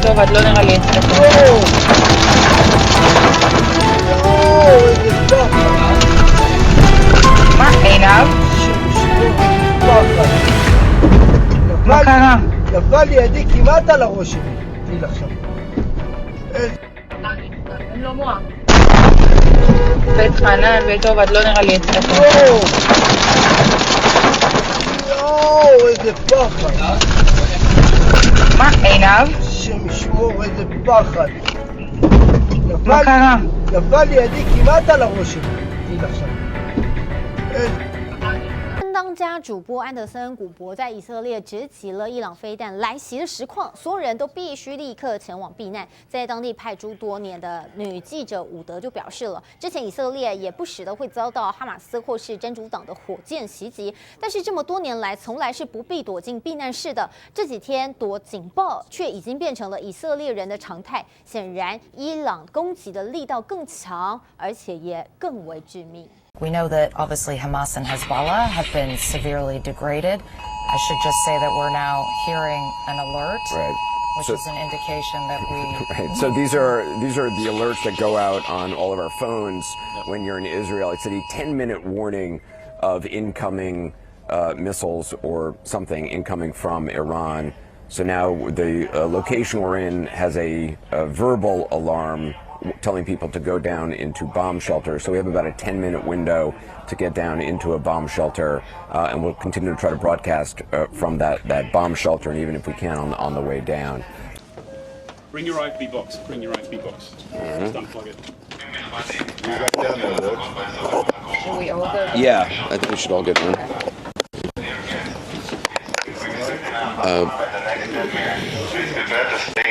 טוב, את לא נראה לי אצלך. מה, עינב? מה קרה? נפל לידי כמעט על הראש שלי. תראי לך שם. הם לא מוח. בית חנן, בית טוב, את לא נראה לי אצלך. יואו, איזה פחד. מה, עינב? השם ישמור, איזה פחד. מה קרה? נפל לידי כמעט על הראש שלי. תראי לך שם. 当家主播安德森·古博在以色列直击了伊朗飞弹来袭的实况，所有人都必须立刻前往避难。在当地派驻多年的女记者伍德就表示了，之前以色列也不时的会遭到哈马斯或是真主党的火箭袭击，但是这么多年来从来是不必躲进避难室的。这几天躲警报却已经变成了以色列人的常态。显然，伊朗攻击的力道更强，而且也更为致命。We know that obviously Hamas and Hezbollah have been severely degraded. I should just say that we're now hearing an alert, which is an indication that we... Right. So these are the alerts that go out on all of our phones when you're in Israel. It's a 10-minute warning of incoming missiles or something incoming from Iran. So now the location we're in has a verbal alarm telling people to go down into bomb shelters. So we have about a 10-minute window to get down into a bomb shelter, and we'll continue to try to broadcast from that bomb shelter, and even if we can on the way down. Bring your IFB box. Bring your IFB box. Just unplug it. Should we all go? Yeah, I think we should all get one.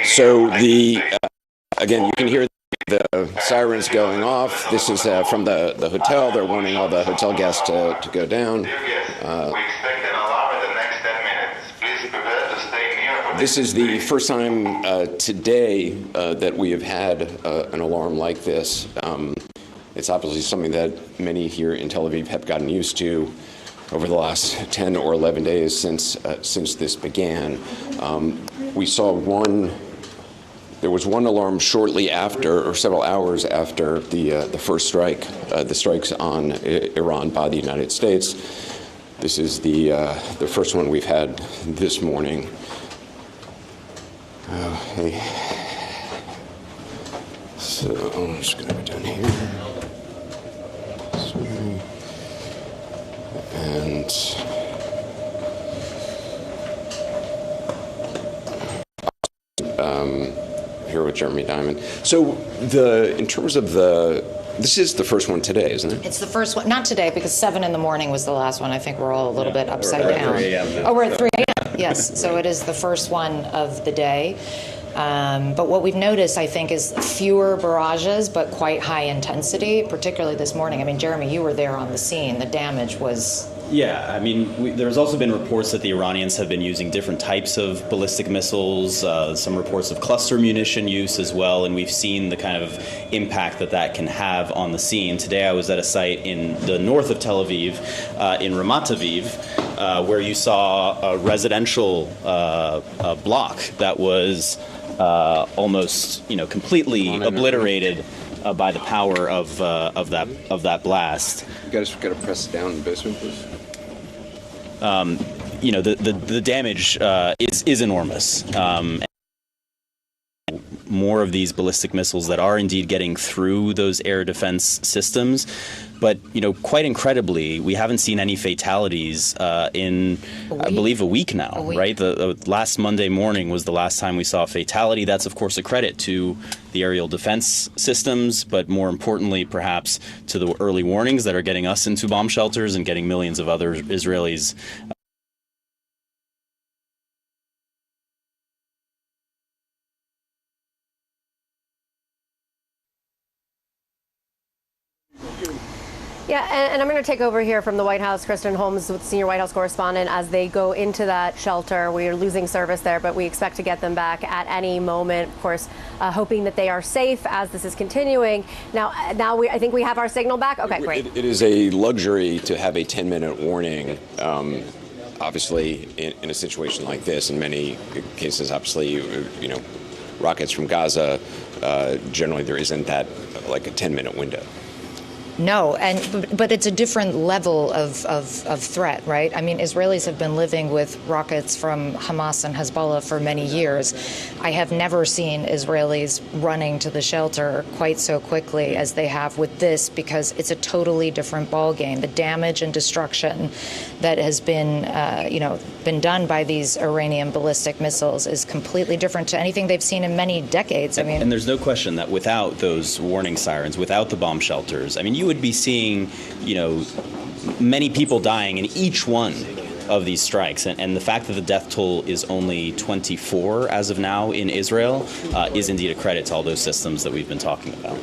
So again, you can hear the sirens going off. This is from the hotel. They're warning all the hotel guests to go down. This is the first time today that we have had an alarm like this. It's obviously something that many here in Tel Aviv have gotten used to over the last 10 or 11 days since this began. We saw there was one alarm shortly after, or several hours after the first strike, the strikes on Iran by the United States. This is the first one we've had this morning. Hey. So I'm just going to go down here. Sorry. And here with Jeremy Diamond. So in terms of this is the first one today, isn't it? It's the first one, not today, because 7 in the morning was the last one. I think we're all a little bit upside down. Oh, we're at 3 a.m. Yes, so it is the first one of the day. But what we've noticed, I think, is fewer barrages, but quite high intensity, particularly this morning. I mean, Jeremy, you were there on the scene. The damage was... Yeah, I mean, there's also been reports that the Iranians have been using different types of ballistic missiles, some reports of cluster munition use as well, and we've seen the kind of impact that can have on the scene. Today I was at a site in the north of Tel Aviv, in Ramat Aviv, where you saw a residential block that was almost, completely obliterated by the power of that blast. You guys got to press down in the basement, please. The damage is enormous. More of these ballistic missiles that are indeed getting through those air defense systems. But, quite incredibly, we haven't seen any fatalities in, I believe, a week now, right? The last Monday morning was the last time we saw a fatality. That's, of course, a credit to the aerial defense systems, but more importantly, perhaps, to the early warnings that are getting us into bomb shelters and getting millions of other Israelis Yeah, and I'm going to take over here from the White House. Kristen Holmes, with senior White House correspondent, as they go into that shelter. We are losing service there, but we expect to get them back at any moment. Of course, hoping that they are safe as this is continuing. Now I think we have our signal back. Okay, great. It is a luxury to have a 10-minute warning. Obviously, in a situation like this, in many cases, obviously, rockets from Gaza, generally there isn't that like a 10-minute window. No, but it's a different level of threat, right? I mean, Israelis have been living with rockets from Hamas and Hezbollah for many years. I have never seen Israelis running to the shelter quite so quickly as they have with this, because it's a totally different ballgame. The damage and destruction that has been, been done by these Iranian ballistic missiles is completely different to anything they've seen in many decades. I mean, and there's no question that without those warning sirens, without the bomb shelters, I mean, you would be seeing, many people dying in each one of these strikes. And the fact that the death toll is only 24 as of now in Israel is indeed a credit to all those systems that we've been talking about.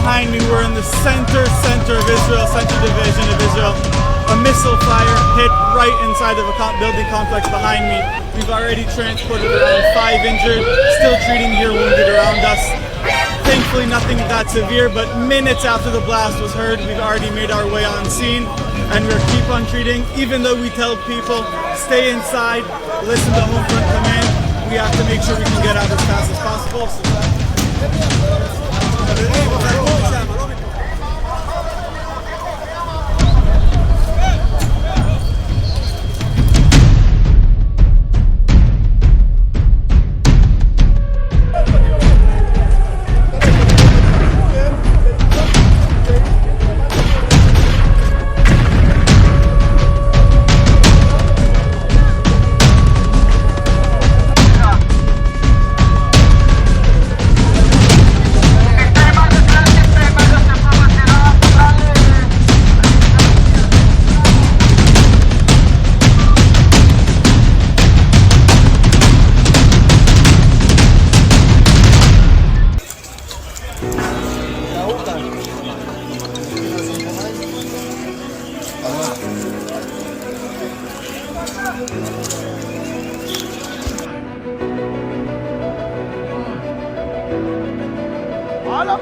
behind me, we're in the center of Israel, center division of Israel. A missile fire hit right inside of a building complex behind me. We've already transported around 5 injured, still treating here wounded around us. Thankfully nothing that severe, but minutes after the blast was heard, we've already made our way on scene, and we'll keep on treating. Even though we tell people, stay inside, listen to home front command, we have to make sure we can get out as fast as possible.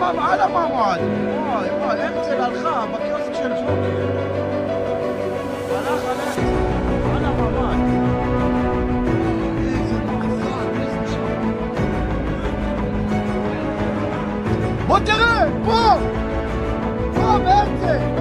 على ממ"ד. וואי, הרצל הלכה בקיוסק של ג'וקר. הלך על הרצל, על הממ"ד. איזה מחזן, איזה שם. בוא תראה, פה! פה, בהרצל!